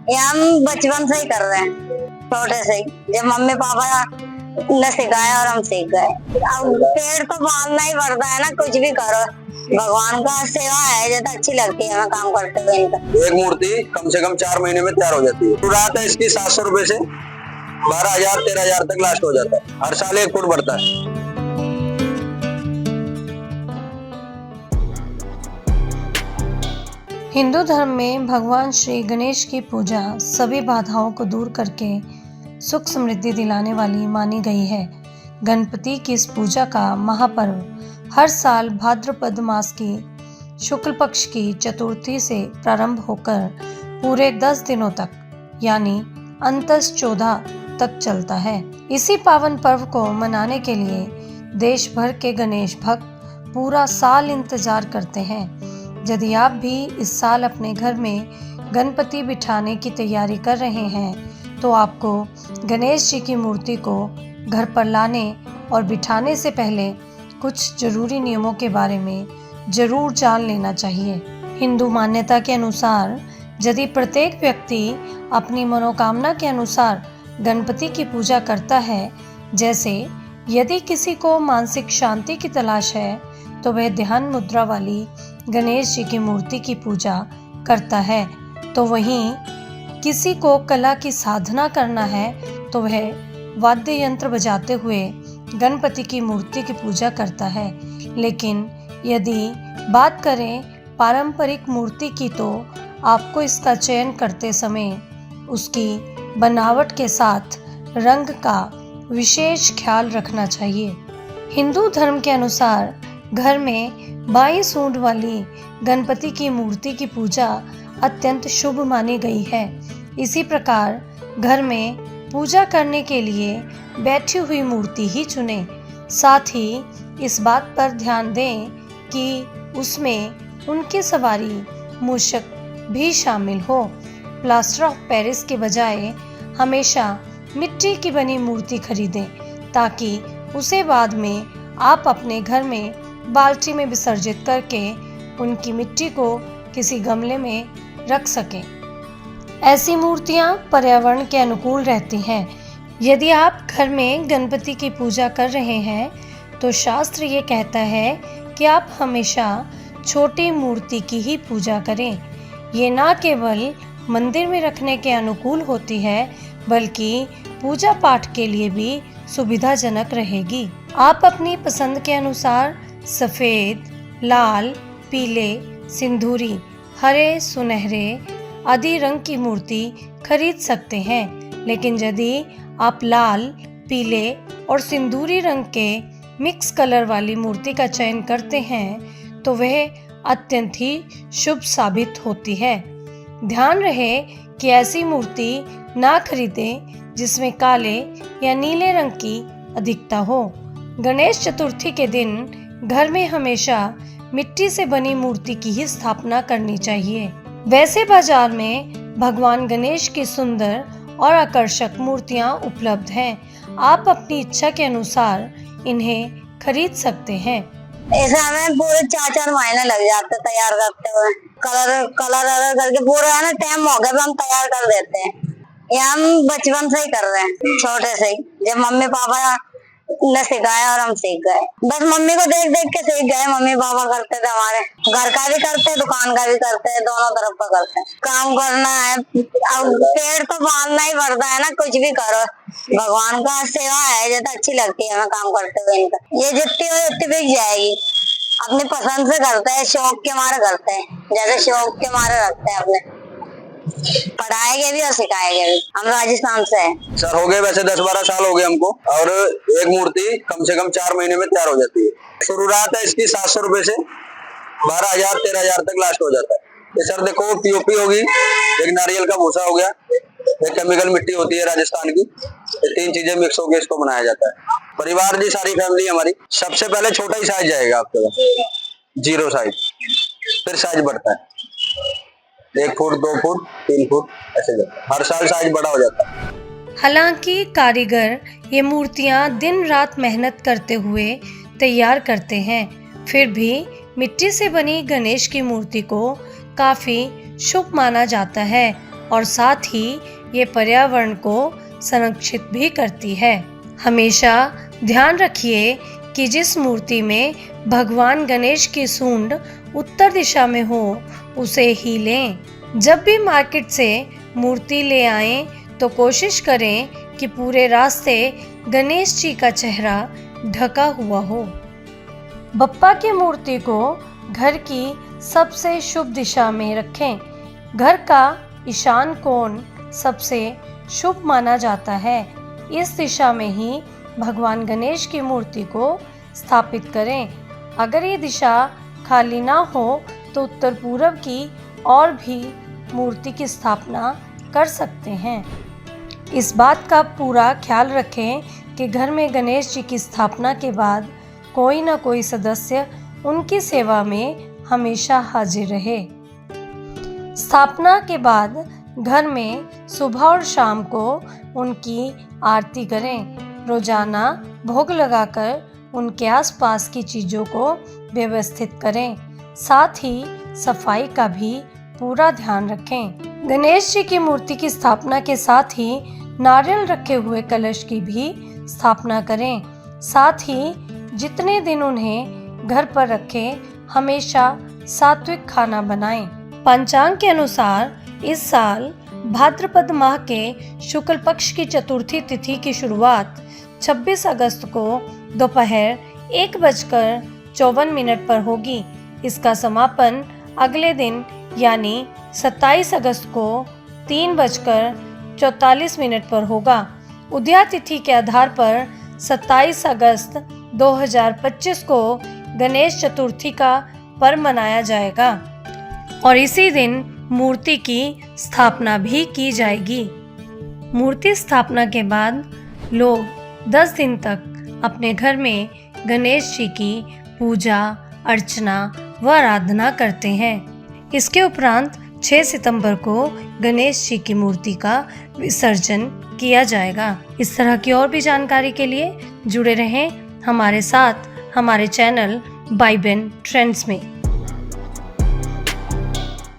ये हम बचपन से ही कर रहे हैं, छोटे से ही, जब मम्मी पापा ने सिखाया और हम सीख गए। अब पेड़ तो बांधना ही पड़ता है ना, कुछ भी करो, भगवान का सेवा है, जो तो अच्छी लगती है हमें काम करते हुए इनका। एक मूर्ति कम से कम 4 महीने में तैयार हो जाती है। शुरुआत है इसकी 700 रुपए से 12,000 13,000 तक लास्ट हो जाता है। हर साल 1 फुट बढ़ता है। हिंदू धर्म में भगवान श्री गणेश की पूजा सभी बाधाओं को दूर करके सुख समृद्धि दिलाने वाली मानी गई है। गणपति की इस पूजा का महापर्व हर साल भाद्रपद मास की शुक्ल पक्ष की चतुर्थी से प्रारंभ होकर पूरे 10 दिनों तक यानी अंतस 14 तक चलता है। इसी पावन पर्व को मनाने के लिए देश भर के गणेश भक्त पूरा साल इंतजार करते हैं। यदि आप भी इस साल अपने घर में गणपति बिठाने की तैयारी कर रहे हैं तो आपको गणेश जी की मूर्ति को घर पर लाने और बिठाने से पहले कुछ जरूरी नियमों के बारे में जरूर जान लेना चाहिए। हिंदू मान्यता के अनुसार यदि प्रत्येक व्यक्ति अपनी मनोकामना के अनुसार गणपति की पूजा करता है, जैसे यदि किसी को मानसिक शांति की तलाश है तो वह ध्यान मुद्रा वाली गणेश जी की मूर्ति की पूजा करता है, तो वहीं किसी को कला की साधना करना है तो वह वाद्य यंत्र बजाते हुए गणपति की मूर्ति की पूजा करता है। लेकिन यदि बात करें पारंपरिक मूर्ति की तो आपको इसका चयन करते समय उसकी बनावट के साथ रंग का विशेष ख्याल रखना चाहिए। हिंदू धर्म के अनुसार घर में बाईं सूंड वाली गणपति की मूर्ति की पूजा अत्यंत शुभ मानी गई है। इसी प्रकार घर में पूजा करने के लिए बैठी हुई मूर्ति ही चुनें। साथ ही इस बात पर ध्यान दें कि उसमें उनकी सवारी मूषक भी शामिल हो। प्लास्टर ऑफ पेरिस के बजाय हमेशा मिट्टी की बनी मूर्ति खरीदें ताकि उसे बाद में आप अपने घर में बाल्टी में विसर्जित करके उनकी मिट्टी को किसी गमले में रख सकें। ऐसी मूर्तियां पर्यावरण के अनुकूल रहती हैं। यदि आप घर में गणपति की पूजा कर रहे हैं तो शास्त्र ये कहता है कि आप हमेशा छोटी मूर्ति की ही पूजा करें। ये ना केवल मंदिर में रखने के अनुकूल होती है बल्कि पूजा पाठ के लिए भी सुविधाजनक रहेगी। आप अपनी पसंद के अनुसार सफ़ेद, लाल, पीले, सिंदूरी, हरे, सुनहरे आदि रंग की मूर्ति खरीद सकते हैं। लेकिन यदि आप लाल, पीले और सिंदूरी रंग के मिक्स कलर वाली मूर्ति का चयन करते हैं तो वह अत्यंत ही शुभ साबित होती है। ध्यान रहे कि ऐसी मूर्ति ना खरीदें जिसमें काले या नीले रंग की अधिकता हो। गणेश चतुर्थी के दिन घर में हमेशा मिट्टी से बनी मूर्ति की ही स्थापना करनी चाहिए। वैसे बाजार में भगवान गणेश की सुंदर और आकर्षक मूर्तियां उपलब्ध हैं। आप अपनी इच्छा के अनुसार इन्हें खरीद सकते हैं। ऐसे हमें पूरे 4-4 महीने लग जाते तैयार करते हुए। कलर करके पूरा है ना टाइम हो गया हम तैयार कर देते हैं। ये हम बचपन से ही कर रहे हैं, छोटे से ही, जब मम्मी पापा ने सिखाया और हम सीख गए। बस मम्मी को देख देख के सीख गए। मम्मी पापा करते थे, हमारे घर का भी करते, दुकान का भी करते, दोनों तरफ का करते। काम करना है, अब पेड़ तो बांधना ही पड़ता है ना, कुछ भी करो, भगवान का सेवा है, जो तो अच्छी लगती है हमें काम करते हुए इनका। ये जितनी हो उतनी बिक जाएगी। अपनी पसंद से करते हैं, शौक के मारे करते हैं, जैसे शौक के मारे रखते हैं अपने। पढ़ाएंगे भी और सिखाएंगे भी। हम राजस्थान से हैं। सर हो गए वैसे 10-12 साल हो गए हमको, और एक मूर्ति कम से कम 4 महीने में तैयार हो जाती है। शुरुआत है इसकी 700 रुपए से 12,000 13,000 तक लास्ट हो जाता है। ये सर देखो पीओपी होगी, एक नारियल का भूसा हो गया, एक केमिकल मिट्टी होती है राजस्थान की, ये 3 चीजें मिक्स होकर इसको बनाया जाता है। परिवार जी, सारी फैमिली हमारी। सबसे पहले छोटा ही साइज जाएगा आपके पास, 0 साइज, फिर साइज बढ़ता है 1 फुट 2 फुट 3 फुट ऐसे जाता है। हर साल साइज बड़ा हो जाता है। हालांकि कारीगर ये मूर्तियां दिन रात मेहनत करते हुए तैयार करते हैं, फिर भी मिट्टी से बनी गणेश की मूर्ति को काफी शुभ माना जाता है और साथ ही ये पर्यावरण को संरक्षित भी करती है। हमेशा ध्यान रखिए कि जिस मूर्ति में भगवान गणेश की सूंड उत्तर दिशा में हो उसे ही लें। जब भी मार्केट से मूर्ति ले आएं तो कोशिश करें कि पूरे रास्ते गणेश जी का चेहरा ढका हुआ हो। बप्पा की मूर्ति को घर की सबसे शुभ दिशा में रखें। घर का ईशान कोण सबसे शुभ माना जाता है। इस दिशा में ही भगवान गणेश की मूर्ति को स्थापित करें। अगर ये दिशा खाली ना हो तो उत्तर पूर्व की और भी मूर्ति की स्थापना कर सकते हैं। इस बात का पूरा ख्याल रखें कि घर में गणेश जी की स्थापना के बाद कोई ना कोई सदस्य उनकी सेवा में हमेशा हाजिर रहे। स्थापना के बाद घर में सुबह और शाम को उनकी आरती करें। रोजाना भोग लगाकर उनके आसपास की चीज़ों को व्यवस्थित करें। साथ ही सफाई का भी पूरा ध्यान रखें। गणेश जी की मूर्ति की स्थापना के साथ ही नारियल रखे हुए कलश की भी स्थापना करें। साथ ही जितने दिन उन्हें घर पर रखें, हमेशा सात्विक खाना बनाएं। पंचांग के अनुसार इस साल भाद्रपद माह के शुक्ल पक्ष की चतुर्थी तिथि की शुरुआत 26 अगस्त को दोपहर 1:54 पर होगी। इसका समापन अगले दिन यानी 27 अगस्त को 3:44 पर होगा। उदया तिथि के आधार पर 27 अगस्त 2025 को गणेश चतुर्थी का पर्व मनाया जाएगा और इसी दिन मूर्ति की स्थापना भी की जाएगी। मूर्ति स्थापना के बाद लोग 10 दिन तक अपने घर में गणेश जी की पूजा अर्चना व आराधना करते हैं। इसके उपरांत 6 सितंबर को गणेश जी की मूर्ति का विसर्जन किया जाएगा। इस तरह की और भी जानकारी के लिए जुड़े रहें हमारे साथ हमारे चैनल बाइबेन ट्रेंड्स में।